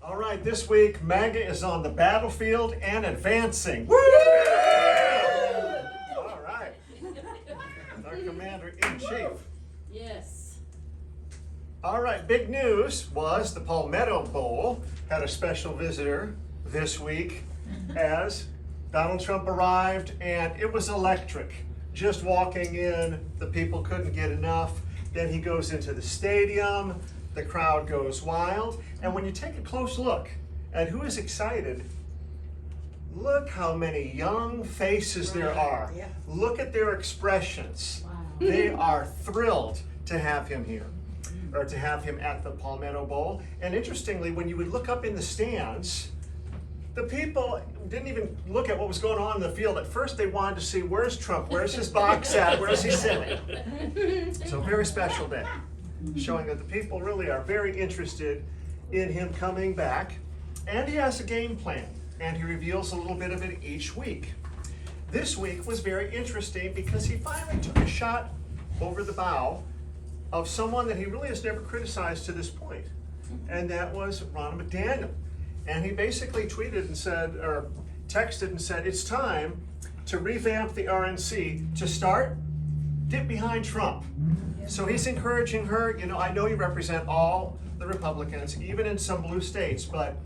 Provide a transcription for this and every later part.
All right, this week, MAGA is on the battlefield and advancing. Woo! All right. Our Commander-in-Chief. Yes. All right, big news was the Palmetto Bowl had a special visitor this week as Donald Trump arrived, and it was electric. Just walking in, the people couldn't get enough. Then he goes into the stadium, the crowd goes wild, and when you take a close look at who is excited, look how many young faces there are. Yeah. Look at their expressions. Wow. They are thrilled to have him here, or to have him at the Palmetto Bowl. And interestingly, when you would look up in the stands, the people didn't even look at what was going on in the field. At first, they wanted to see, where's Trump? Where's his box at? Where's he sitting? So, very special day, showing that the people really are very interested in him coming back. And he has a game plan, and he reveals a little bit of it each week. This week was very interesting because he finally took a shot over the bow of someone that he really has never criticized to this point, and that was Ronna McDaniel. And he basically tweeted and said, or texted and said, it's time to revamp the RNC to start, get behind Trump. So he's encouraging her, you know, I know you represent all the Republicans, even in some blue states, but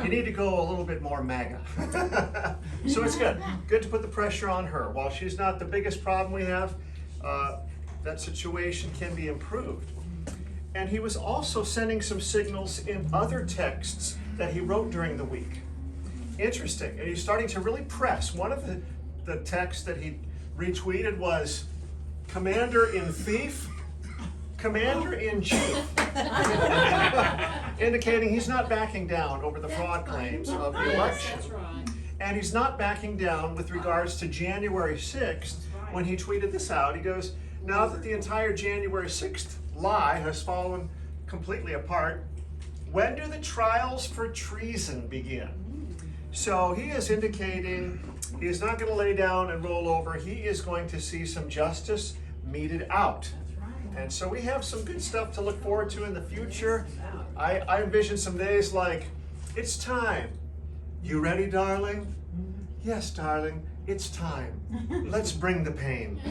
you need to go a little bit more MAGA. So it's good. Good to put the pressure on her. While she's not the biggest problem we have, that situation can be improved. And he was also sending some signals in other texts that he wrote during the week. Interesting. And he's starting to really press. One of the texts that he retweeted was Commander-in-Thief, Commander-in-Chief, indicating he's not backing down over the fraud claims of the election. That's right. And he's not backing down with regards to January 6th when he tweeted this out. He goes, now that the entire January 6th lie has fallen completely apart, when do the trials for treason begin? So he is indicating he is not going to lay down and roll over. He is going to see some justice meted out. And so we have some good stuff to look forward to in the future. I envision some days like, it's time. You ready, darling? Yes, darling, it's time. Let's bring the pain.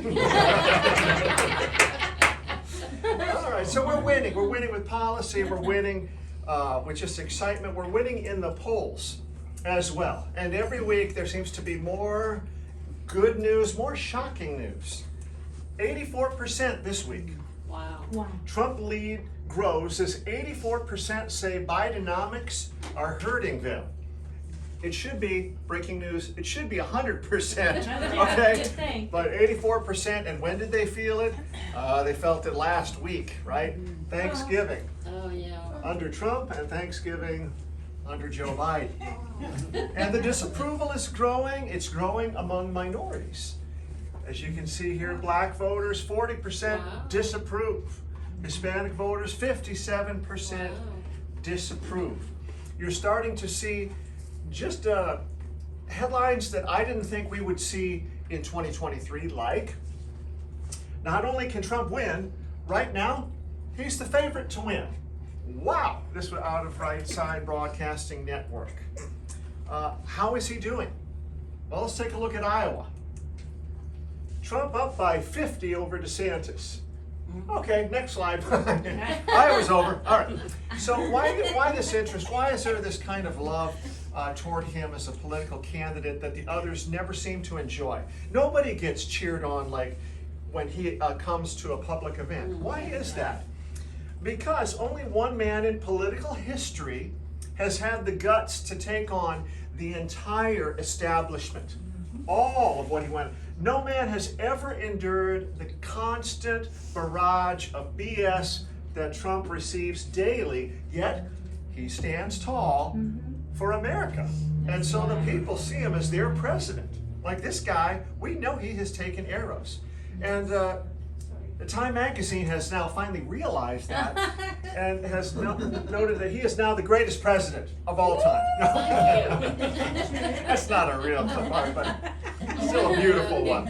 All right, so we're winning. We're winning with policy. We're winning with just excitement. We're winning in the polls as well. And every week there seems to be more good news, more shocking news. 84% this week. Wow. Trump lead grows as 84% say Bidenomics are hurting them. It should be, breaking news, it should be 100%, okay? But 84%, and when did they feel it? They felt it last week, right? Thanksgiving. Oh, yeah. Under Trump, and Thanksgiving under Joe Biden. And the disapproval is growing. It's growing among minorities. As you can see here, black voters, 40% disapprove. Hispanic voters, 57% disapprove. You're starting to see just headlines that I didn't think we would see in 2023, like, not only can Trump win, right now, he's the favorite to win. Wow, this was out of Right Side Broadcasting Network. How is he doing? Well, let's take a look at Iowa. Trump up by 50 over DeSantis. Okay, next slide. Iowa's over. All right. So why this interest? Why is there this kind of love toward him as a political candidate that the others never seem to enjoy? Nobody gets cheered on like when he comes to a public event. Why is that? Because only one man in political history has had the guts to take on the entire establishment. All of what he went. No man has ever endured the constant barrage of BS that Trump receives daily, yet he stands tall for America. And so the people see him as their president. Like this guy, we know he has taken arrows. And the Time magazine has now finally realized that and has noted that he is now the greatest president of all time. That's not a real part, but still a beautiful one.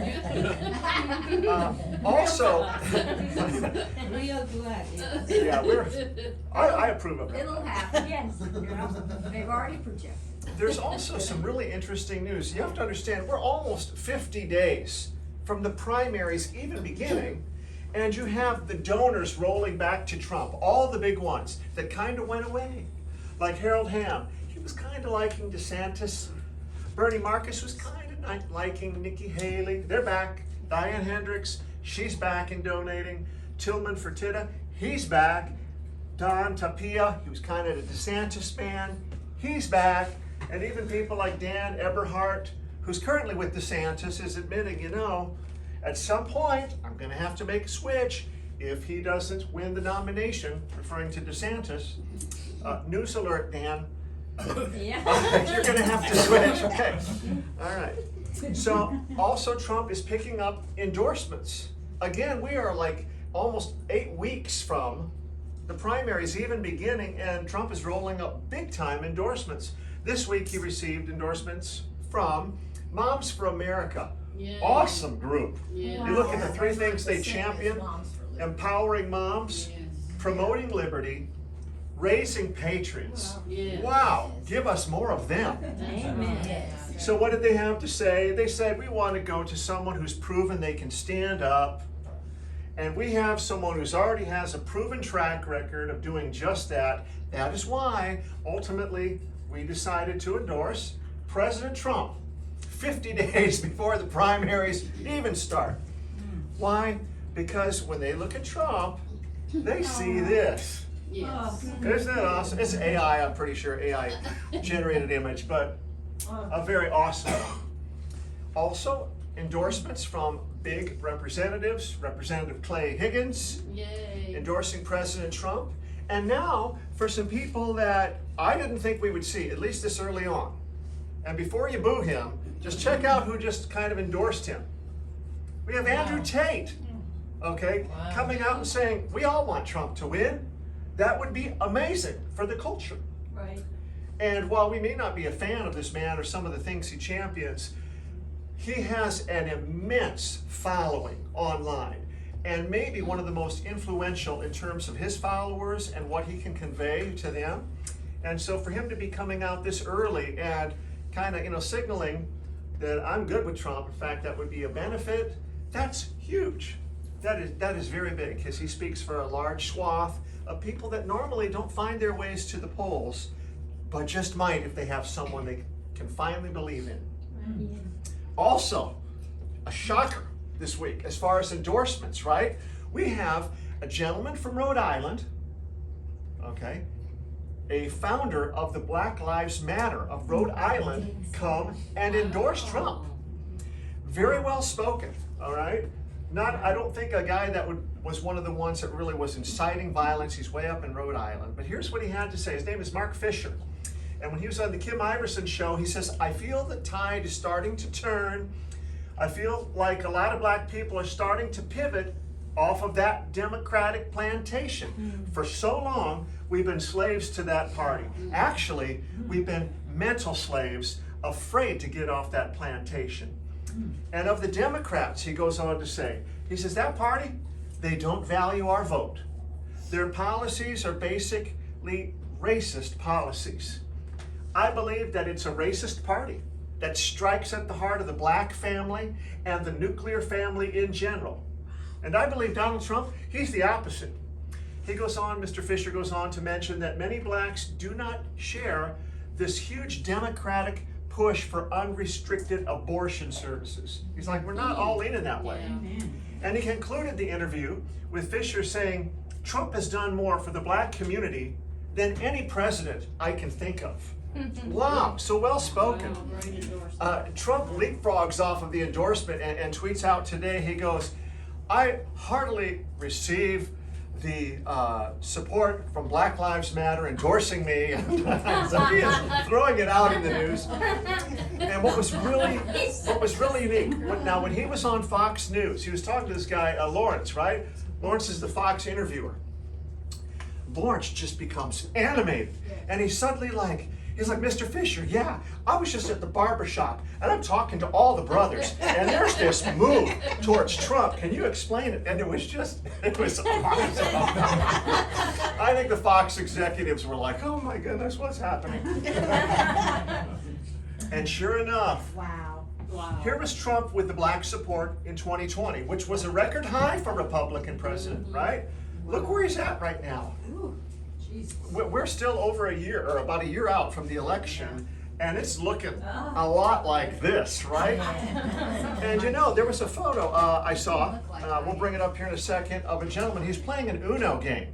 Also, Real good. yeah, I approve of it. It'll happen, yes, they've already projected. There's also some really interesting news. You have to understand, we're almost 50 days from the primaries even beginning, and you have the donors rolling back to Trump, all the big ones that kind of went away. Like Harold Hamm, he was kind of liking DeSantis. Bernie Marcus was kind of liking Nikki Haley. They're back. Diane Hendricks, she's back and donating. Tillman Fertitta, he's back. Don Tapia, he was kind of a DeSantis fan. He's back. And even people like Dan Eberhardt, who's currently with DeSantis, is admitting, you know, at some point, I'm going to have to make a switch if he doesn't win the nomination, referring to DeSantis. News alert, Dan. Yeah. You're going to have to switch. Okay. All right. So also Trump is picking up endorsements. Again, we are like almost 8 weeks from the primaries even beginning, and Trump is rolling up big time endorsements. This week he received endorsements from Moms for America. Yay. Awesome group. Yeah. You look at the 3 things they champion: empowering moms, Yes. promoting liberty, raising patriots. Yes. Wow, give us more of them. Amen. So what did they have to say? They said, we want to go to someone who's proven they can stand up, and we have someone who's already has a proven track record of doing just that. That is why, ultimately, we decided to endorse President Trump 50 days before the primaries even start. Why? Because when they look at Trump, they see this. Yes. Isn't that awesome? It's AI, I'm pretty sure, AI generated image, but a very awesome one. Also, endorsements from big representatives, Representative Clay Higgins, Yay. endorsing President Trump. And now, for some people that I didn't think we would see, at least this early on. And before you boo him, just check out who just kind of endorsed him. We have Andrew Tate, okay, Wow. coming out and saying, we all want Trump to win. That would be amazing for the culture. Right. And while we may not be a fan of this man or some of the things he champions, he has an immense following online, and maybe one of the most influential in terms of his followers and what he can convey to them. And so for him to be coming out this early and kind of, you know, signaling that I'm good with Trump, in fact, that would be a benefit, that's huge. That is very big, because he speaks for a large swath of people that normally don't find their ways to the polls, but just might if they have someone they can finally believe in. Also, a shocker this week as far as endorsements, right? We have a gentleman from Rhode Island, okay, a founder of the Black Lives Matter of Rhode Island, come and endorse Trump. Very well spoken, all right? I don't think a guy that was one of the ones that really was inciting violence. He's way up in Rhode Island. But here's what he had to say. His name is Mark Fisher. And when he was on the Kim Iverson show, he says, I feel the tide is starting to turn. I feel like a lot of black people are starting to pivot off of that Democratic plantation. For so long, we've been slaves to that party. Actually, we've been mental slaves, afraid to get off that plantation. And of the Democrats, he goes on to say, he says, that party, they don't value our vote. Their policies are basically racist policies. I believe that it's a racist party that strikes at the heart of the black family and the nuclear family in general. And I believe Donald Trump, he's the opposite. He goes on, Mr. Fisher goes on to mention that many blacks do not share this huge Democratic push for unrestricted abortion services. He's like, we're not all in that way. Yeah. And he concluded the interview with Fisher saying, Trump has done more for the black community than any president I can think of. Wow, so well spoken. Wow, great endorsement. Trump leapfrogs off of the endorsement and tweets out today, he goes, I heartily receive the support from Black Lives Matter endorsing me. So he is throwing it out in the news. And what was really unique, when he was on Fox News, he was talking to this guy, Lawrence, right? Lawrence is the Fox interviewer. Lawrence just becomes animated. And he's suddenly like, He's like, Mr. Fisher, yeah, I was just at the barber shop and I'm talking to all the brothers and there's this move towards Trump. Can you explain it? And it was awesome. I think the Fox executives were like, oh my goodness, what's happening? And sure enough, Wow. here was Trump with the black support in 2020, which was a record high for Republican president, right? Look where he's at right now. Ooh, Jesus. We're still over a year, or about a year out from the election, and it's looking a lot like this, right? And you know, there was a photo I saw, we'll bring it up here in a second, of a gentleman. He's playing an Uno game.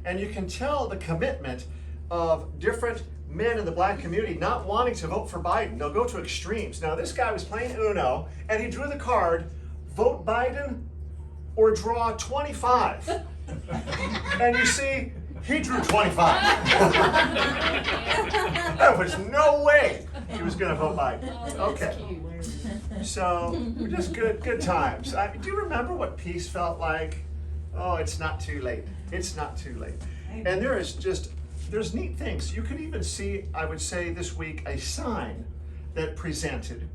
And you can tell the commitment of different men in the black community not wanting to vote for Biden. They'll go to extremes. Now, this guy was playing Uno, and he drew the card, vote Biden or draw 25. And you see, he drew 25. There was no way he was going to vote Biden. Okay. So, just good times. Do you remember what peace felt like? Oh, it's not too late. It's not too late. And there's neat things. You could even see, I would say this week, a sign that presented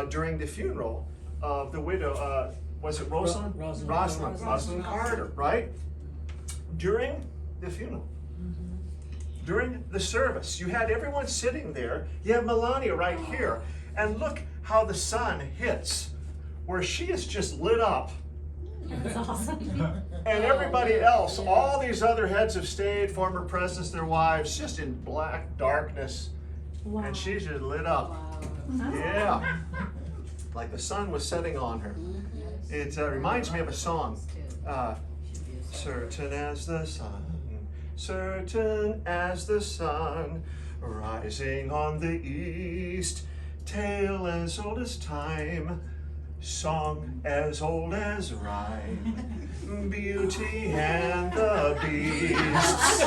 during the funeral of the widow, was it Rosalind? Rosalind Carter, right? During the funeral. During the service, you had everyone sitting there. You have Melania right here. And look how the sun hits, where she is just lit up. That's awesome. And everybody else, all these other heads of state, former presidents, their wives, just in black darkness. Wow. And she's just lit up. Yeah. Like the sun was setting on her. It reminds me of a song. Certain as the sun, certain as the sun, rising on the east, tale as old as time, song as old as rhyme, Beauty and the Beast.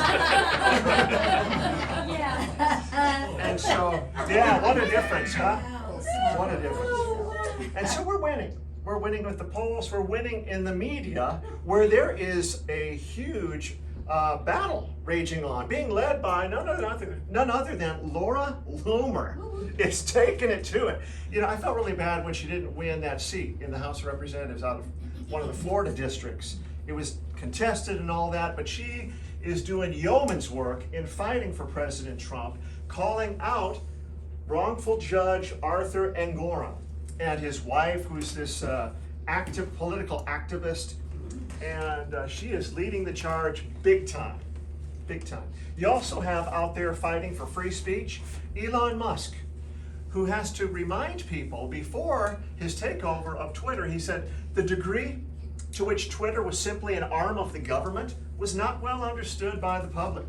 Yeah. And so, yeah, what a difference, huh? What a difference. And so we're winning. We're winning with the polls. We're winning in the media, where there is a huge battle raging on, being led by none other than Laura Loomer. Is taking it to it. You know, I felt really bad when she didn't win that seat in the House of Representatives out of one of the Florida districts. It was contested and all that, but she is doing yeoman's work in fighting for President Trump, calling out wrongful Judge Arthur Engoron and his wife, who's this active political activist, and she is leading the charge big time, big time. You also have out there fighting for free speech, Elon Musk, who has to remind people before his takeover of Twitter. He said the degree to which Twitter was simply an arm of the government was not well understood by the public.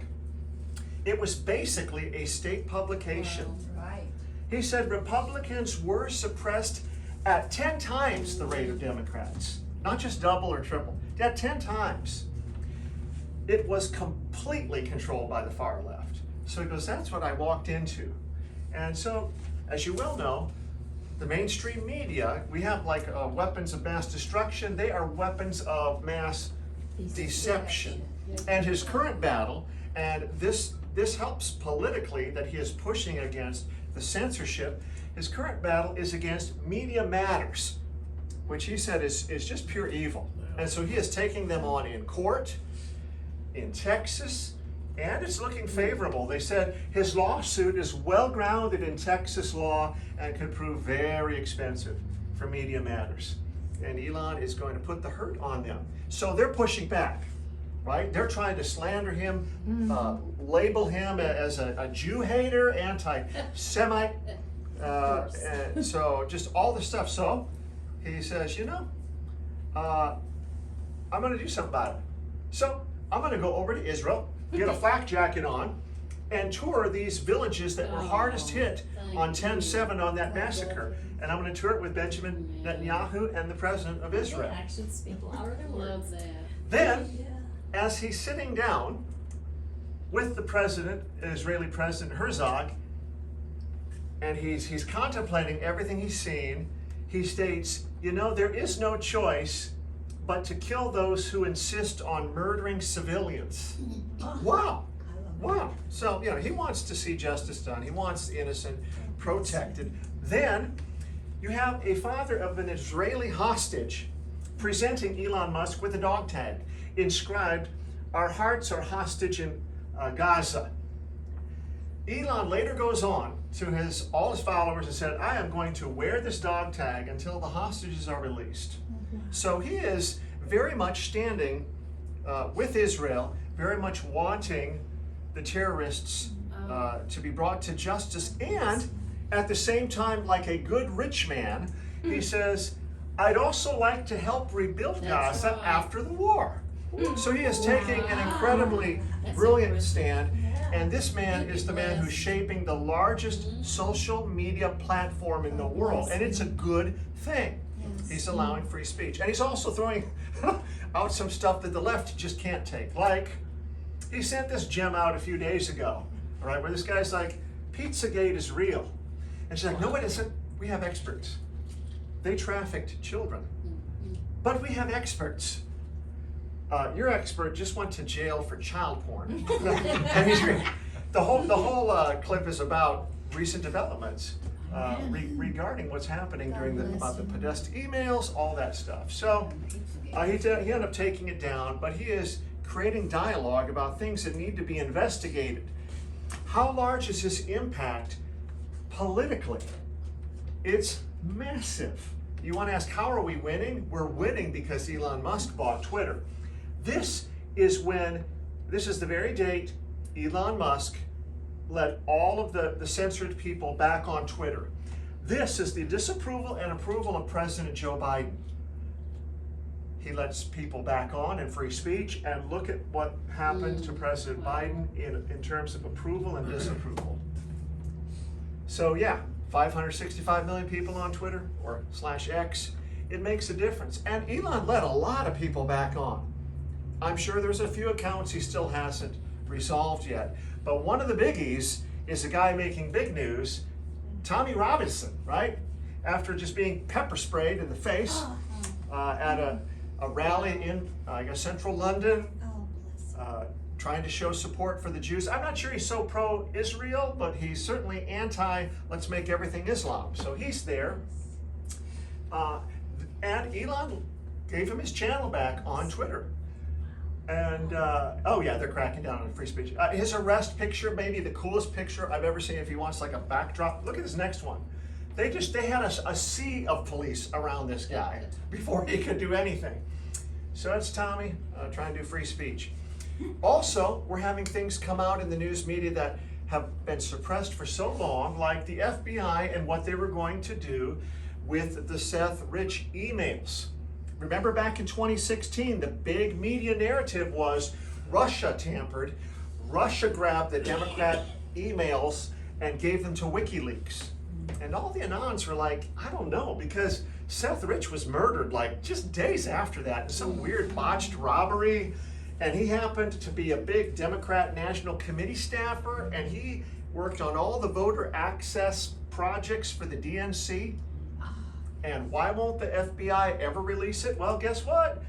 It was basically a state publication. Right. He said Republicans were suppressed at 10 times the rate of Democrats, not just double or triple, at 10 times. It was completely controlled by the far left. So he goes, that's what I walked into. And so, as you well know, the mainstream media, we have like weapons of mass destruction. They are weapons of mass deception. And his current battle, and this helps politically that he is pushing against the censorship, his current battle is against Media Matters, which he said is just pure evil. And so he is taking them on in court, in Texas, and it's looking favorable. They said his lawsuit is well grounded in Texas law and could prove very expensive for Media Matters. And Elon is going to put the hurt on them. So they're pushing back, right? They're trying to slander him, label him as a Jew hater, anti-Semite, and so just all the stuff. So he says, you know, I'm going to do something about it. So I'm going to go over to Israel, get a flak jacket on, and tour these villages that were hardest hit on 10/7 on that massacre. And I'm going to tour it with Benjamin Netanyahu and the president of Israel. Actions speak louder than words. Then, as he's sitting down with the president, Israeli President Herzog, and he's contemplating everything he's seen, he states, you know, there is no choice but to kill those who insist on murdering civilians. Wow. Wow. So, he wants to see justice done. He wants the innocent protected. Then you have a father of an Israeli hostage presenting Elon Musk with a dog tag inscribed, "Our hearts are hostage in Gaza." Elon later goes on to all his followers and said, "I am going to wear this dog tag until the hostages are released." So he is very much standing with Israel, very much wanting the terrorists to be brought to justice, and at the same time, like a good rich man, he says, "I'd also like to help rebuild Gaza after the war." So he is taking an incredibly brilliant stand, and this man is the man who's shaping the largest social media platform in the world, and it's a good thing. He's allowing free speech, and he's also throwing out some stuff that the left just can't take. Like, he sent this gem out a few days ago, all right, where this guy's like, "Pizzagate is real." And she's like, "No, it isn't. We have experts. They trafficked children. But we have experts. Your expert just went to jail for child porn." And the whole clip is about recent developments regarding what's happening during about the Podesta emails, all that stuff. So he ended up taking it down, but he is creating dialogue about things that need to be investigated. How large is his impact politically? It's massive. You want to ask, how are we winning? We're winning because Elon Musk bought Twitter. This is the very date Elon Musk let all of the censored people back on Twitter. This is the disapproval and approval of President Joe Biden. He lets people back on in free speech, and look at what happened to President Biden in terms of approval and disapproval. So yeah, 565 million people on Twitter or /X, it makes a difference. And Elon let a lot of people back on. I'm sure there's a few accounts he still hasn't resolved yet. But one of the biggies is a guy making big news, Tommy Robinson, right? After just being pepper sprayed in the face at a rally in, I guess, central London, trying to show support for the Jews. I'm not sure he's so pro-Israel, but he's certainly anti, let's make everything Islam. So he's there. And Elon gave him his channel back on Twitter. And, oh yeah, they're cracking down on free speech. His arrest picture, maybe the coolest picture I've ever seen. If he wants like a backdrop, look at this next one. They had a sea of police around this guy before he could do anything. So that's Tommy trying to do free speech. Also, we're having things come out in the news media that have been suppressed for so long, like the FBI and what they were going to do with the Seth Rich emails. Remember back in 2016, the big media narrative was Russia tampered, Russia grabbed the Democrat emails and gave them to WikiLeaks. And all the anons were like, I don't know, because Seth Rich was murdered like just days after that in some weird botched robbery. And he happened to be a big Democrat National Committee staffer, and he worked on all the voter access projects for the DNC. And why won't the FBI ever release it? Well, guess what?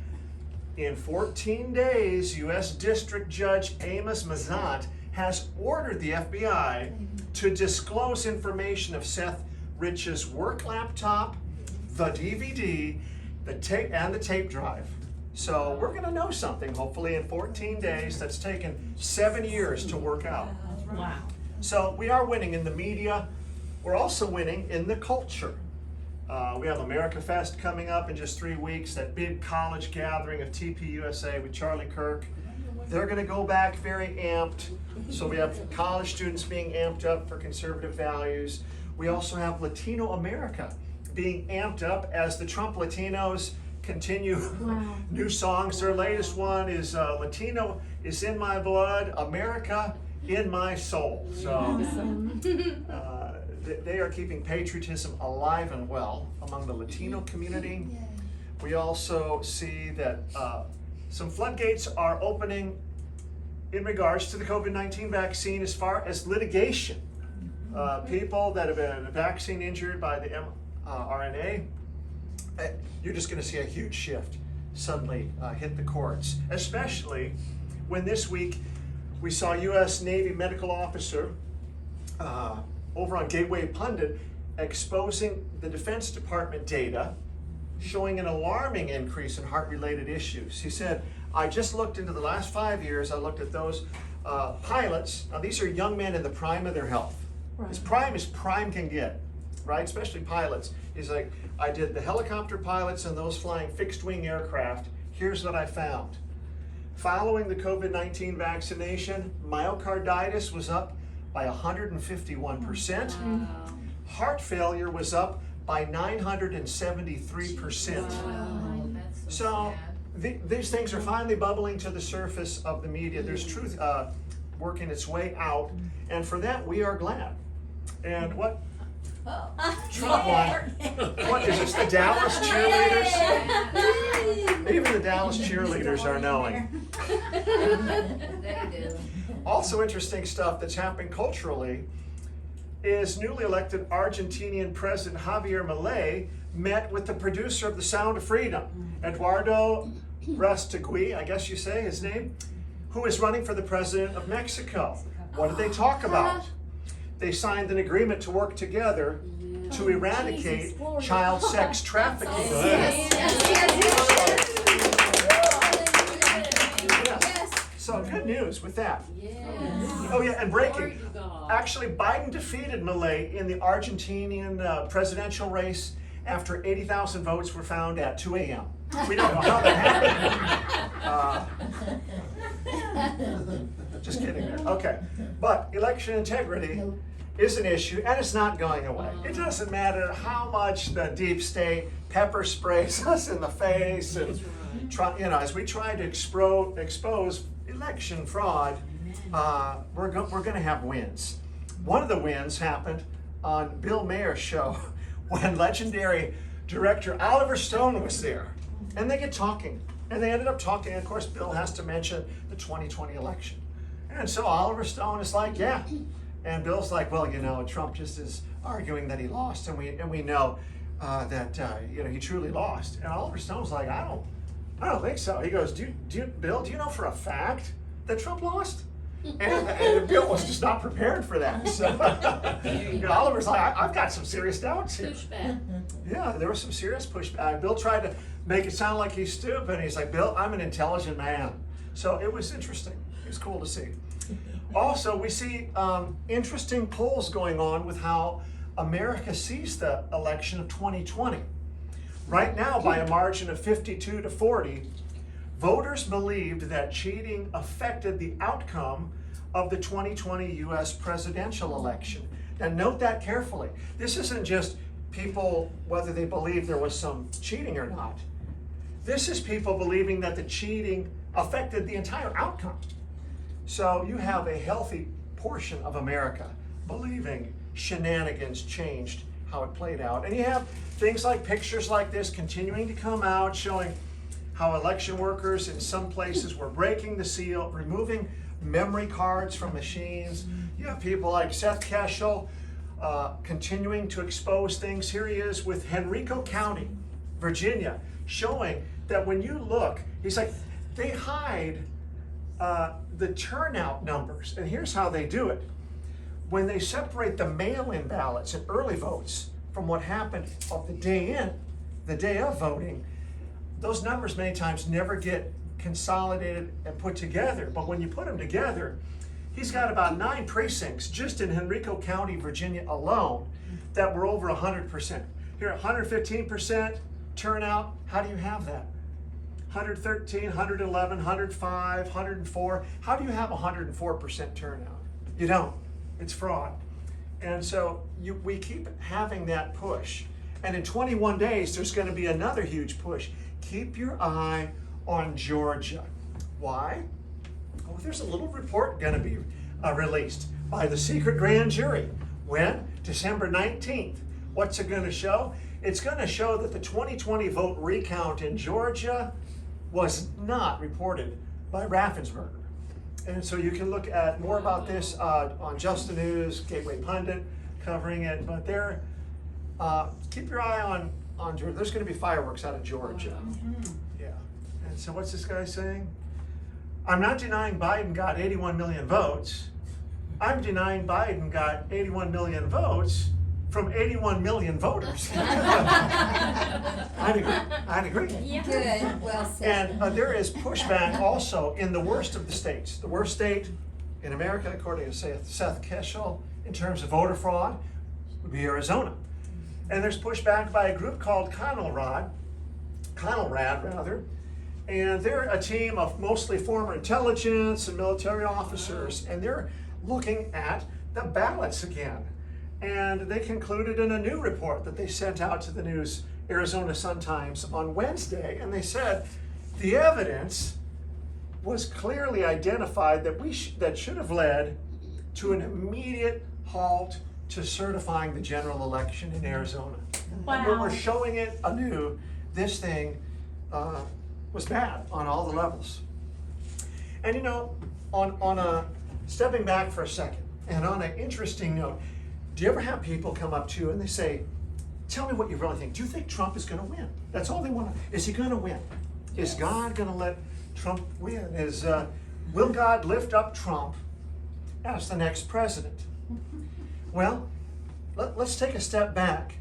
In 14 days, U.S. District Judge Amos Mazant has ordered the FBI to disclose information of Seth Rich's work laptop, the DVD, the tape drive. So we're going to know something, hopefully, in 14 days. That's taken 7 years to work out. Wow. So we are winning in the media. We're also winning in the culture. We have America Fest coming up in just 3 weeks, that big college gathering of TPUSA with Charlie Kirk. They're going to go back very amped. So we have college students being amped up for conservative values. We also have Latino America being amped up as the Trump Latinos continue new songs. Their latest one is Latino is in my blood, America in my soul. So they are keeping patriotism alive and well among the Latino community. We also see that some floodgates are opening in regards to the COVID-19 vaccine as far as litigation. People that have been vaccine injured by the mRNA, you're just going to see a huge shift suddenly hit the courts, especially when this week We saw U.S. Navy medical officer over on Gateway Pundit exposing the Defense Department data showing an alarming increase in heart-related issues. He said, I just looked into the last 5 years, I looked at those pilots. Now these are young men in the prime of their health. As prime can get, right? Especially pilots. He's like, I did the helicopter pilots and those flying fixed-wing aircraft. Here's what I found. Following the COVID-19 vaccination, myocarditis was up by 151%. Wow. Heart failure was up by 973%. Wow, that's So sad. these things are finally bubbling to the surface of the media. There's truth working its way out, and for that we are glad. And what Trump won? What is this? The Dallas cheerleaders? Even the Dallas cheerleaders are knowing. They do. Also interesting stuff that's happening culturally is newly elected Argentinian President Javier Milei met with the producer of The Sound of Freedom, Eduardo Rastegui, I guess you say his name, who is running for the president of Mexico. What did they talk about? They signed an agreement to work together to eradicate child sex trafficking. So good news with that. Oh yeah, and breaking. Actually, Biden defeated Milei in the Argentinian presidential race after 80,000 votes were found at 2 a.m. We don't know how that happened. Just kidding there. Okay. But election integrity is an issue, and it's not going away. It doesn't matter how much the deep state pepper sprays us in the face, and try, as we try to expose election fraud, we're going to have wins. One of the wins happened on Bill Mayer's show when legendary director Oliver Stone was there, and they get talking, and they ended up talking. Of course, Bill has to mention the 2020 election, and so Oliver Stone is like, yeah. And Bill's like, well, Trump just is arguing that he lost, and we know that he truly lost. And Oliver Stone's like, I don't think so. He goes, Bill, do you know for a fact that Trump lost? And Bill was just not prepared for that. So Oliver's like, I've got some serious doubts here. Pushback. Yeah, there was some serious pushback. Bill tried to make it sound like he's stupid. He's like, Bill, I'm an intelligent man. So it was interesting. It was cool to see. Also, we see interesting polls going on with how America sees the election of 2020. Right now, by a margin of 52-40, voters believed that cheating affected the outcome of the 2020 U.S. presidential election. Now, note that carefully. This isn't just people, whether they believe there was some cheating or not. This is people believing that the cheating affected the entire outcome. So you have a healthy portion of America believing shenanigans changed how it played out. And you have things like pictures like this continuing to come out showing how election workers in some places were breaking the seal, removing memory cards from machines. You have people like Seth Keshel continuing to expose things. Here he is with Henrico County, Virginia, showing that when you look, he's like, they hide the turnout numbers. And here's how they do it. When they separate the mail-in ballots and early votes from what happened of the day of voting, those numbers many times never get consolidated and put together. But when you put them together, he's got about 9 precincts just in Henrico County, Virginia alone that were over 100%. Here, 115% turnout. How do you have that? 113, 111, 105, 104. How do you have 104% turnout? You don't. It's fraud. And so we keep having that push. And in 21 days, there's going to be another huge push. Keep your eye on Georgia. Why? Well, there's a little report going to be released by the secret grand jury. When? December 19th. What's it going to show? It's going to show that the 2020 vote recount in Georgia was not reported by Raffensperger. And so you can look at more about this on Just the News, Gateway Pundit covering it. But there, keep your eye on Georgia. There's going to be fireworks out of Georgia. Yeah. And so what's this guy saying? I'm not denying Biden got 81 million votes. I'm denying Biden got 81 million votes from 81 million voters. I'd agree. Good, well said. And there is pushback also in the worst of the states. The worst state in America, according to Seth Keshel, in terms of voter fraud, would be Arizona. And there's pushback by a group called Conelrad, and they're a team of mostly former intelligence and military officers, and they're looking at the ballots again. And they concluded in a new report that they sent out to the News Arizona Sun-Times on Wednesday, and they said the evidence was clearly identified that should have led to an immediate halt to certifying the general election in Arizona. Wow. When we're showing it anew, this thing was bad on all the levels. And you know, on a stepping back for a second, and on an interesting note, do you ever have people come up to you and they say, tell me what you really think. Do you think Trump is going to win? That's all they want to. Is he going to win? Is God going to let Trump win? Will God lift up Trump as the next president? Well, let's take a step back.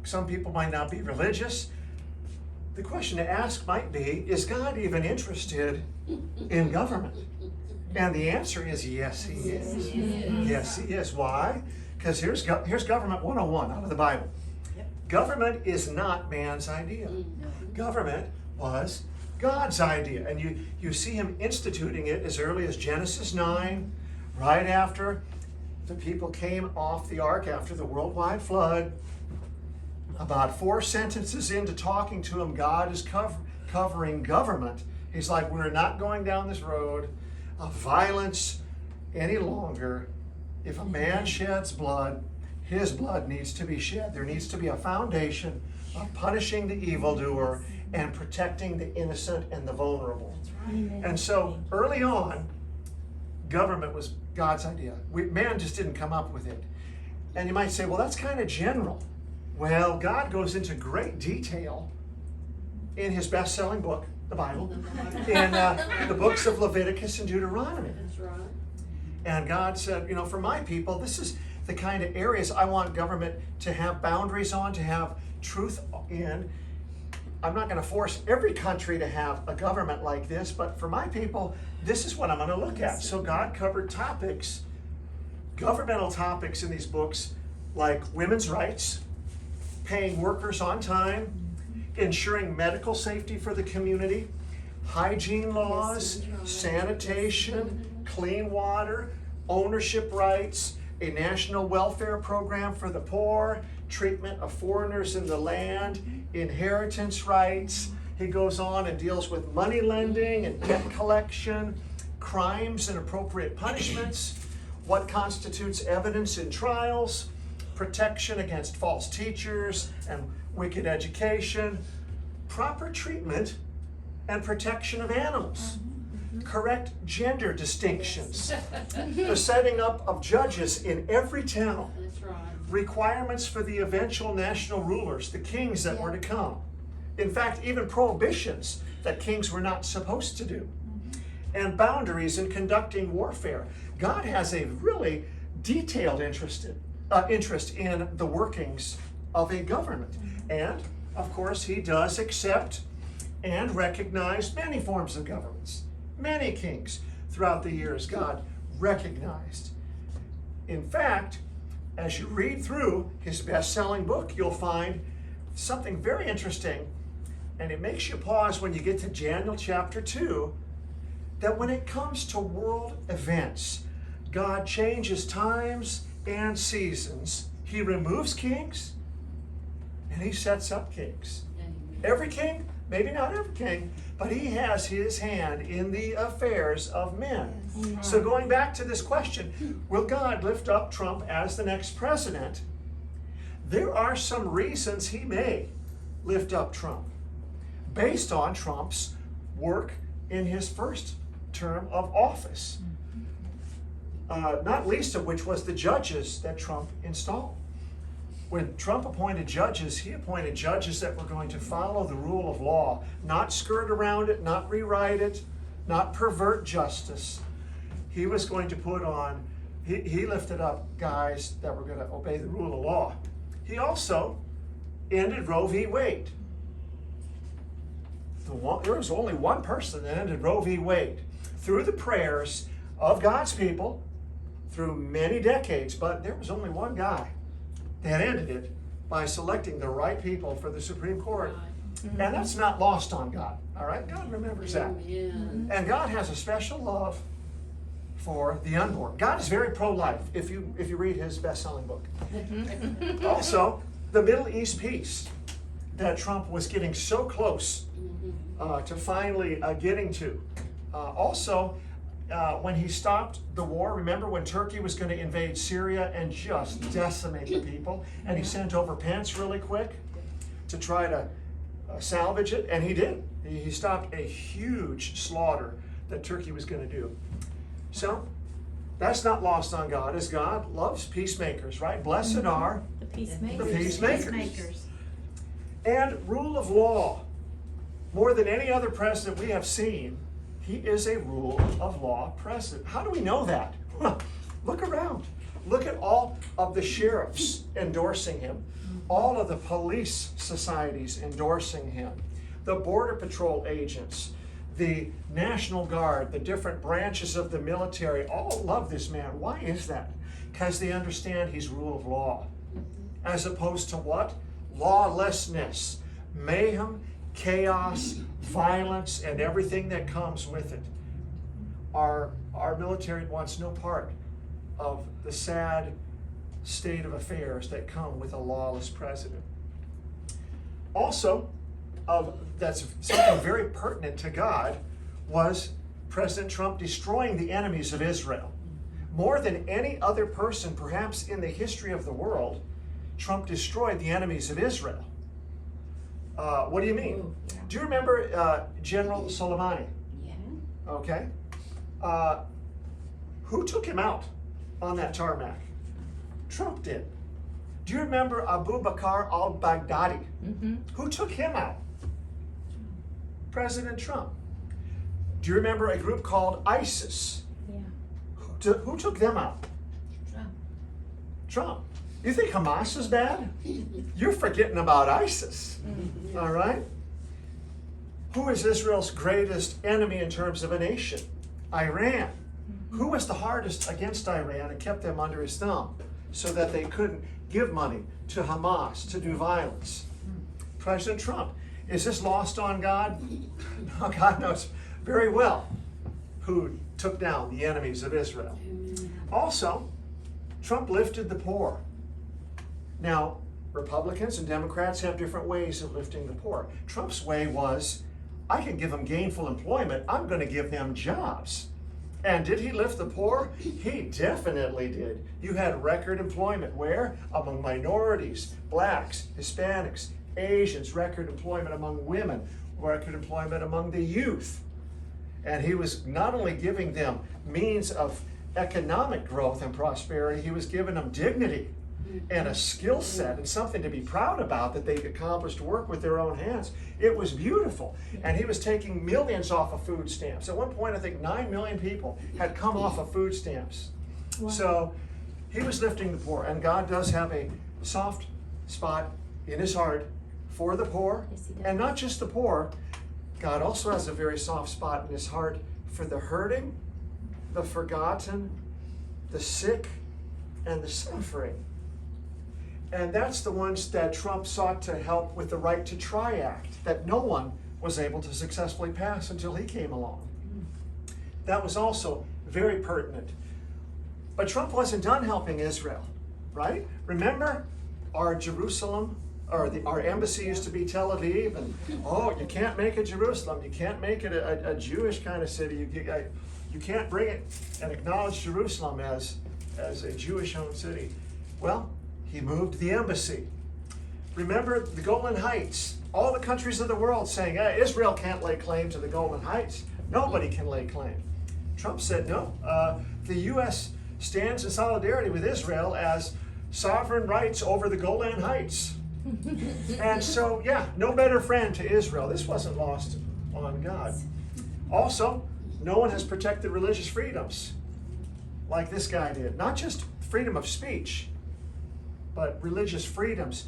Some people might not be religious. The question to ask might be, is God even interested in government? And the answer is yes, he is. Yes, he is. Why? Because here's government 101 out of the Bible. Government is not man's idea. Government was God's idea. And you see him instituting it as early as Genesis 9, right after the people came off the ark after the worldwide flood. About 4 sentences into talking to him, God is covering government. He's like, we're not going down this road of violence any longer. If a man sheds blood, his blood needs to be shed. There needs to be a foundation of punishing the evildoer and protecting the innocent and the vulnerable. And so early on, government was God's idea. Man just didn't come up with it. And you might say, well, that's kind of general. Well, God goes into great detail in his best-selling book, the Bible, in the books of Leviticus and Deuteronomy. That's right. And God said, you know, for my people, this is the kind of areas I want government to have boundaries on, to have truth in. I'm not going to force every country to have a government like this, but for my people, this is what I'm going to look at. So God covered topics, governmental topics in these books, like women's rights, paying workers on time, ensuring medical safety for the community, hygiene laws, sanitation, clean water, ownership rights, a national welfare program for the poor, treatment of foreigners in the land, inheritance rights. He goes on and deals with money lending and debt collection, crimes and appropriate punishments, what constitutes evidence in trials, protection against false teachers and wicked education, proper treatment and protection of animals, correct gender distinctions, the setting up of judges in every town, That's right. requirements for the eventual national rulers, the kings that were to come. In fact, even prohibitions that kings were not supposed to do, and boundaries in conducting warfare. God has a really detailed interest in the workings of a government. And, of course, he does accept and recognize many forms of governments. Many kings throughout the years God recognized. In fact, as you read through his best-selling book, you'll find something very interesting, and it makes you pause when you get to Daniel chapter 2, that when it comes to world events, God changes times and seasons. He removes kings, and he sets up kings. Every king, maybe not every king, but he has his hand in the affairs of men. So going back to this question, will God lift up Trump as the next president? There are some reasons he may lift up Trump based on Trump's work in his first term of office. Not least of which was the judges that Trump installed. When Trump appointed judges, he appointed judges that were going to follow the rule of law, not skirt around it, not rewrite it, not pervert justice. He was going to put on, he lifted up guys that were going to obey the rule of law. He also ended Roe v. Wade. There was only one person that ended Roe v. Wade through the prayers of God's people through many decades, but there was only one guy that ended it by selecting the right people for the Supreme Court. And that's not lost on God, all right? God remembers that. And God has a special love for the unborn. God is very pro-life if you read his best-selling book. Also, the Middle East peace that Trump was getting so close to finally getting to. Also, when he stopped the war, remember when Turkey was going to invade Syria and just decimate the people, and he sent over Pence really quick to try to salvage it, and he did. He stopped a huge slaughter that Turkey was going to do. So, that's not lost on God, as God loves peacemakers, right? Blessed are The peacemakers. the peacemakers. And rule of law. More than any other president we have seen, he is a rule of law president. How do we know that? Well, look around. Look at all of the sheriffs endorsing him, all of the police societies endorsing him, the Border Patrol agents, the National Guard, the different branches of the military, all love this man. Why is that? Because they understand he's rule of law. As opposed to what? Lawlessness, mayhem, chaos, violence, and everything that comes with it. Our military wants no part of the sad state of affairs that come with a lawless president. Also, that's something very pertinent to God, was President Trump destroying the enemies of Israel. More than any other person, perhaps in the history of the world, Trump destroyed the enemies of Israel. What do you mean? Do you remember General Soleimani? Yeah. Okay. Who took him out on that tarmac? Trump did. Do you remember Abu Bakr al-Baghdadi? Who took him out? President Trump. Do you remember a group called ISIS? Yeah. Who took them out? Trump. Trump. You think Hamas is bad? You're forgetting about ISIS. All right? Who is Israel's greatest enemy in terms of a nation? Iran. Who was the hardest against Iran and kept them under his thumb so that they couldn't give money to Hamas to do violence? President Trump. Is this lost on God? No, God knows very well who took down the enemies of Israel. Also, Trump lifted the poor. Now, Republicans and Democrats have different ways of lifting the poor. Trump's way was, I can give them gainful employment. I'm going to give them jobs. And did he lift the poor? He definitely did. You had record employment. Where? Among minorities, blacks, Hispanics, Asians, record employment among women, record employment among the youth. And he was not only giving them means of economic growth and prosperity, he was giving them dignity and a skill set and something to be proud about that they'd accomplished work with their own hands. It was beautiful. And he was taking millions off of food stamps. At one point, I think 9 million people had come off of food stamps. Wow. So he was lifting the poor. And God does have a soft spot in his heart for the poor. Yes, he does. And not just the poor. God also has a very soft spot in his heart for the hurting, the forgotten, the sick, and the suffering. And that's the ones that Trump sought to help with the Right to Try Act that no one was able to successfully pass until he came along. That was also very pertinent. But Trump wasn't done helping Israel, right? Remember our Jerusalem, or our embassy used to be Tel Aviv, and you can't make it Jerusalem. You can't make it a Jewish kind of city. You can't bring it and acknowledge Jerusalem as a Jewish-owned city. Well, he moved the embassy. Remember the Golan Heights. All the countries of the world saying, Israel can't lay claim to the Golan Heights. Nobody can lay claim. Trump said, no, the U.S. stands in solidarity with Israel as sovereign rights over the Golan Heights. And so, no better friend to Israel. This wasn't lost on God. Also, No one has protected religious freedoms like this guy did. Not just freedom of speech, but religious freedoms,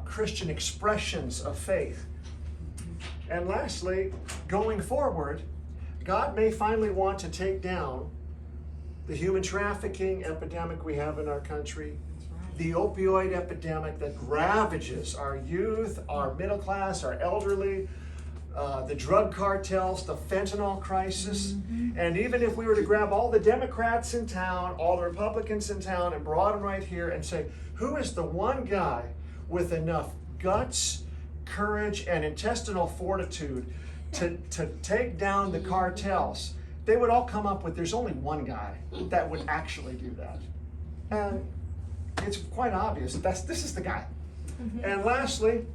Christian expressions of faith. And lastly, going forward, God may finally want to take down the human trafficking epidemic we have in our country, the opioid epidemic that ravages our youth, our middle class, our elderly, the drug cartels, the fentanyl crisis. And even if we were to grab all the Democrats in town, all the Republicans in town, and brought them right here and say, who is the one guy with enough guts, courage, and intestinal fortitude to take down the cartels, they would all come up with, there's only one guy that would actually do that. And it's quite obvious this is the guy. And lastly,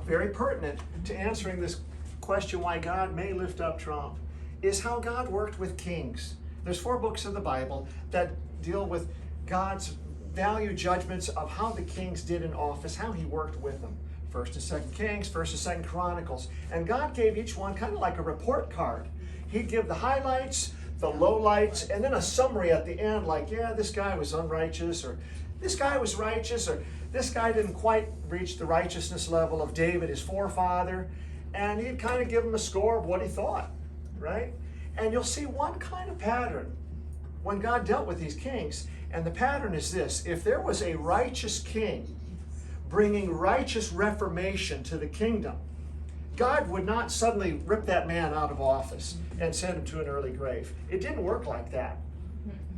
very pertinent to answering this question why God may lift up Trump, is how God worked with kings. There's 4 books of the Bible that deal with God's value judgments of how the kings did in office, how he worked with them. 1st and 2nd Kings, 1st and 2nd Chronicles. And God gave each one kind of like a report card. He'd give the highlights, the lowlights, and then a summary at the end like, yeah, this guy was unrighteous, or this guy was righteous, or this guy didn't quite reach the righteousness level of David, his forefather. And he'd kind of give him a score of what he thought, right? And you'll see one kind of pattern when God dealt with these kings. And the pattern is this: if there was a righteous king bringing righteous reformation to the kingdom, God would not suddenly rip that man out of office and send him to an early grave. It didn't work like that.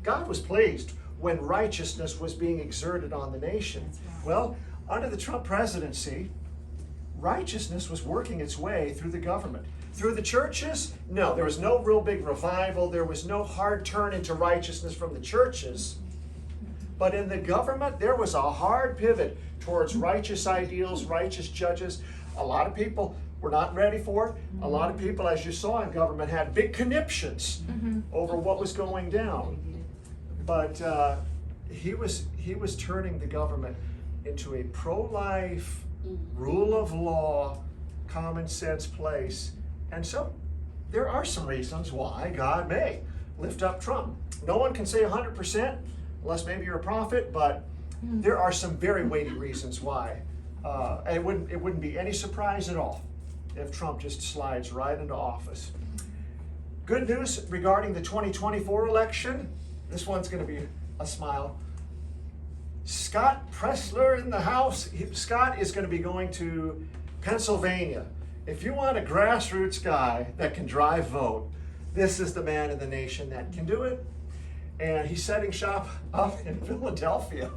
God was pleased when righteousness was being exerted on the nation. Well, under the Trump presidency, righteousness was working its way through the government. Through the churches, no, there was no real big revival. There was no hard turn into righteousness from the churches. But in the government, there was a hard pivot towards righteous ideals, righteous judges. A lot of people were not ready for it. A lot of people, as you saw in government, had big conniptions over what was going down. But he was turning the government into a pro-life, rule of law, common sense place. And so there are some reasons why God may lift up Trump. No one can say 100%, unless maybe you're a prophet, but there are some very weighty reasons why. And it wouldn't be any surprise at all if Trump just slides right into office. Good news regarding the 2024 election. This one's going to be a smile. Scott Pressler in the House. Scott is going to be going to Pennsylvania. If you want a grassroots guy that can drive vote, this is the man in the nation that can do it. And he's setting shop up in Philadelphia.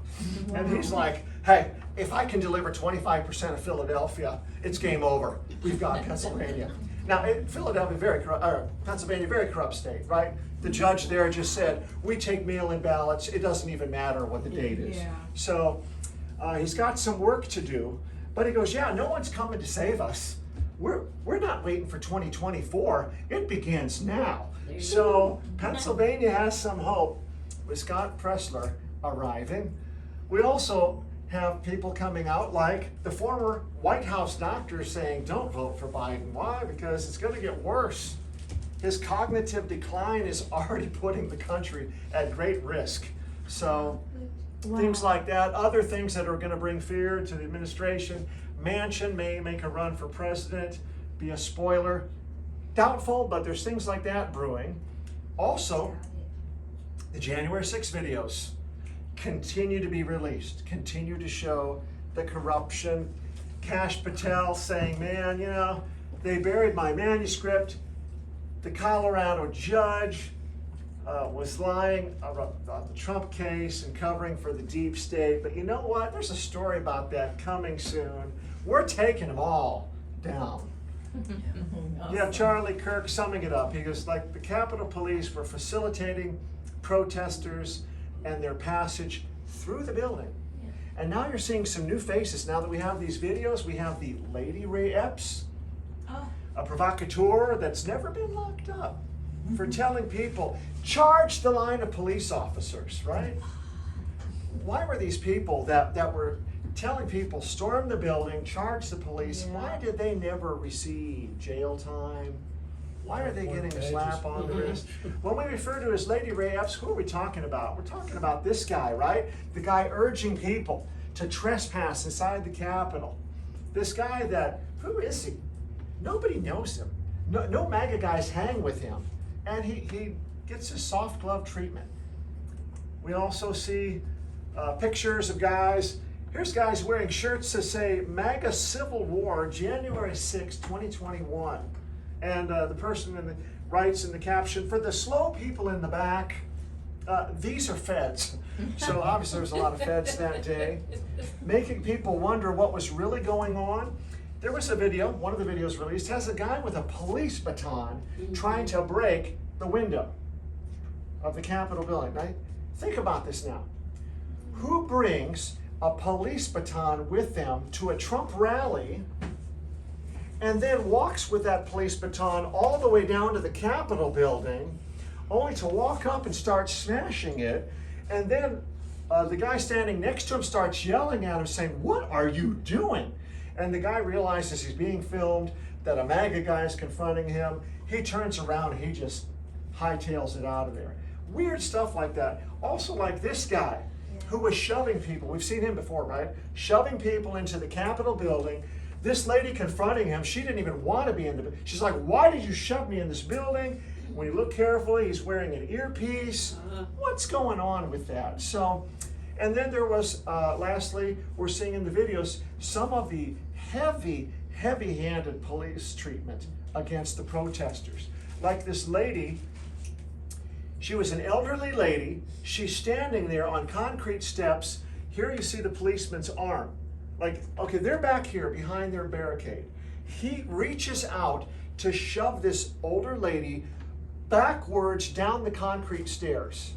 And he's like, hey, if I can deliver 25% of Philadelphia, it's game over. We've got Pennsylvania. Now, Pennsylvania, very corrupt state, right? The judge there just said, we take mail-in ballots. It doesn't even matter what the date is. Yeah. So he's got some work to do. But he goes, yeah, no one's coming to save us. We're not waiting for 2024. It begins now. So Pennsylvania has some hope with Scott Pressler arriving. We also have people coming out like the former White House doctor saying, don't vote for Biden. Why? Because it's going to get worse. His cognitive decline is already putting the country at great risk. So things like that, other things that are going to bring fear to the administration. Manchin may make a run for president, be a spoiler. Doubtful, but there's things like that brewing. Also, the January 6 videos continue to be released, continue to show the corruption. Kash Patel saying, man, you know, they buried my manuscript. The Colorado judge was lying about the Trump case and covering for the deep state. But you know what? There's a story about that coming soon. We're taking them all down. You have Charlie Kirk summing it up. He goes, like, the Capitol Police were facilitating protesters and their passage through the building. And now you're seeing some new faces. Now that we have these videos, we have the Lady Ray Epps, a provocateur that's never been locked up for telling people, charge the line of police officers, right? Why were these people that were telling people, storm the building, charge the police, why did they never receive jail time Why are they getting a slap on the wrist? When we refer to as Lady Ray Epps, who are we talking about? We're talking about this guy, right? The guy urging people to trespass inside the Capitol. This guy that, who is he? Nobody knows him. No MAGA guys hang with him. And he gets his soft glove treatment. We also see pictures of guys. Here's guys wearing shirts that say MAGA Civil War, January 6, 2021. And the person writes in the caption, for the slow people in the back, these are feds. So obviously there's a lot of feds that day, making people wonder what was really going on. There was a video, one of the videos released, has a guy with a police baton trying to break the window of the Capitol building. Now, think about this now. Who brings a police baton with them to a Trump rally and then walks with that police baton all the way down to the Capitol building, only to walk up and start smashing it, and then the guy standing next to him starts yelling at him saying, "What are you doing?" And the guy realizes he's being filmed, that a MAGA guy is confronting him. He turns around and he just hightails it out of there. Weird stuff like that. Also like this guy who was shoving people. We've seen him before, right? Shoving people into the Capitol building. This lady confronting him, she didn't even want to be in the building. She's like, "Why did you shove me in this building?" When you look carefully, he's wearing an earpiece. What's going on with that? So, and then there was, lastly, we're seeing in the videos, some of the heavy-handed police treatment against the protesters. Like this lady, she was an elderly lady. She's standing there on concrete steps. Here you see the policeman's arm. Like, okay, they're back here behind their barricade. He reaches out to shove this older lady backwards down the concrete stairs.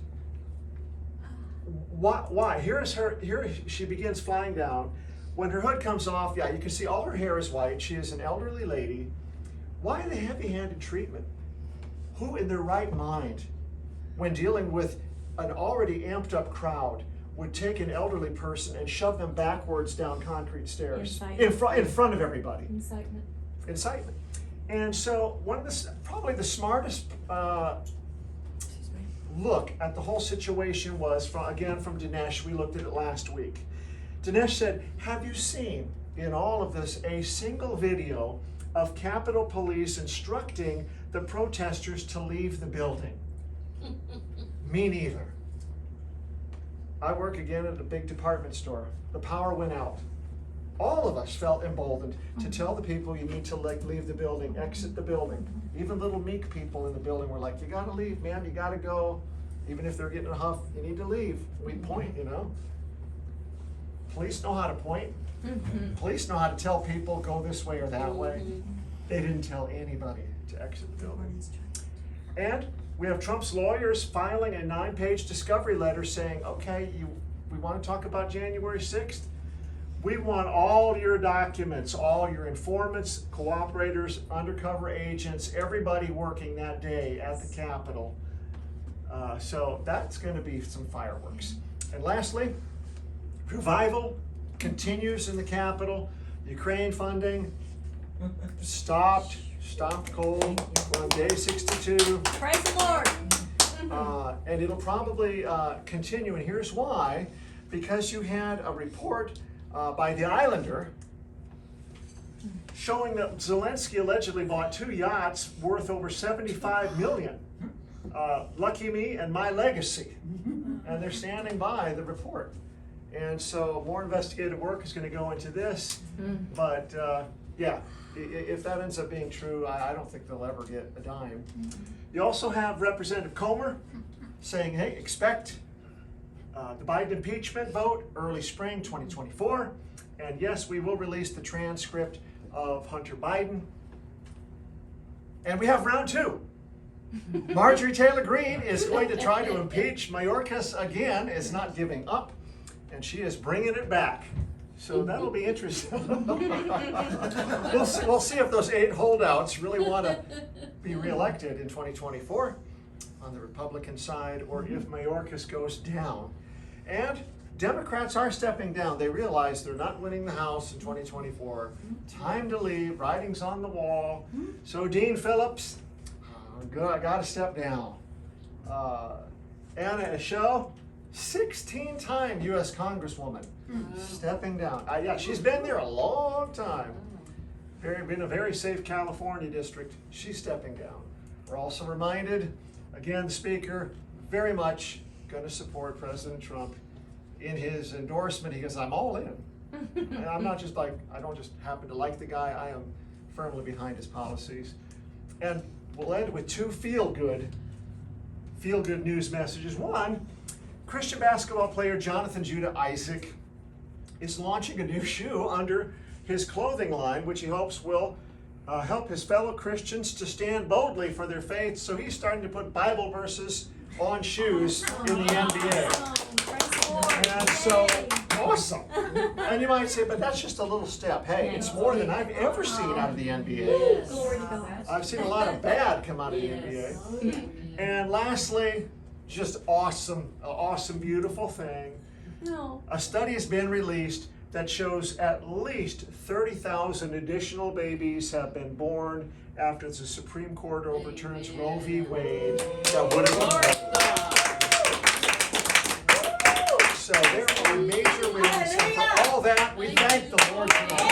Why? Here she begins flying down. When her hood comes off, yeah, you can see all her hair is white. She is an elderly lady. Why the heavy-handed treatment? Who in their right mind, when dealing with an already amped up crowd, would take an elderly person and shove them backwards down concrete stairs in front of everybody? Incitement. And so one of the, probably the smartest look at the whole situation was from Dinesh. We looked at it last week. Dinesh said, "Have you seen in all of this a single video of Capitol Police instructing the protesters to leave the building?" Me neither. I work again at a big department store. The power went out. All of us felt emboldened to tell the people, you need to leave the building, exit the building. Even little meek people in the building were like, "You gotta leave, man, you gotta go." Even if they're getting a huff, you need to leave. We point, you know. Police know how to point. Police know how to tell people, go this way or that way. They didn't tell anybody to exit the building. And we have Trump's lawyers filing a 9-page discovery letter saying, okay, we want to talk about January 6th. We want all your documents, all your informants, cooperators, undercover agents, everybody working that day at the Capitol. So that's going to be some fireworks. And lastly, revival continues in the Capitol. Ukraine funding stopped cold. We're on day 62. Praise the Lord. And it'll probably continue, and here's why. Because you had a report by the Islander showing that Zelensky allegedly bought 2 yachts worth over $75 million. Lucky me and my legacy. And they're standing by the report. And so more investigative work is going to go into this. But yeah, if that ends up being true, I don't think they'll ever get a dime. You also have Representative Comer saying, hey, expect the Biden impeachment vote early spring 2024. And yes, we will release the transcript of Hunter Biden. And we have round 2. Marjorie Taylor Greene is going to try to impeach Mayorkas again, is not giving up, and she is bringing it back. So that'll be interesting. We'll see if those 8 holdouts really want to be reelected in 2024 on the Republican side, or if Mayorkas goes down. And Democrats are stepping down. They realize they're not winning the House in 2024. Time to leave. Writing's on the wall. So Dean Phillips, I gotta step down. Anna Eshel, 16-time U.S. Congresswoman, stepping down. Yeah, she's been there a long time. Been a very safe California district. She's stepping down. We're also reminded, again, the Speaker very much going to support President Trump in his endorsement. He goes, I'm all in. And I'm not just like, I don't just happen to like the guy, I am firmly behind his policies. And we'll end with two feel-good news messages. One, Christian basketball player Jonathan Judah Isaac is launching a new shoe under his clothing line, which he hopes will help his fellow Christians to stand boldly for their faith. So he's starting to put Bible verses on shoes in the NBA. And so, awesome. And you might say, but that's just a little step. Hey, it's more than I've ever seen out of the NBA. Glory to God. I've seen a lot of bad come out of the NBA. And lastly, just awesome, beautiful thing. No. A study has been released that shows at least 30,000 additional babies have been born after the Supreme Court overturns Roe v. Wade that would have been. So there are major wins. And for all that, we thank the Lord for all.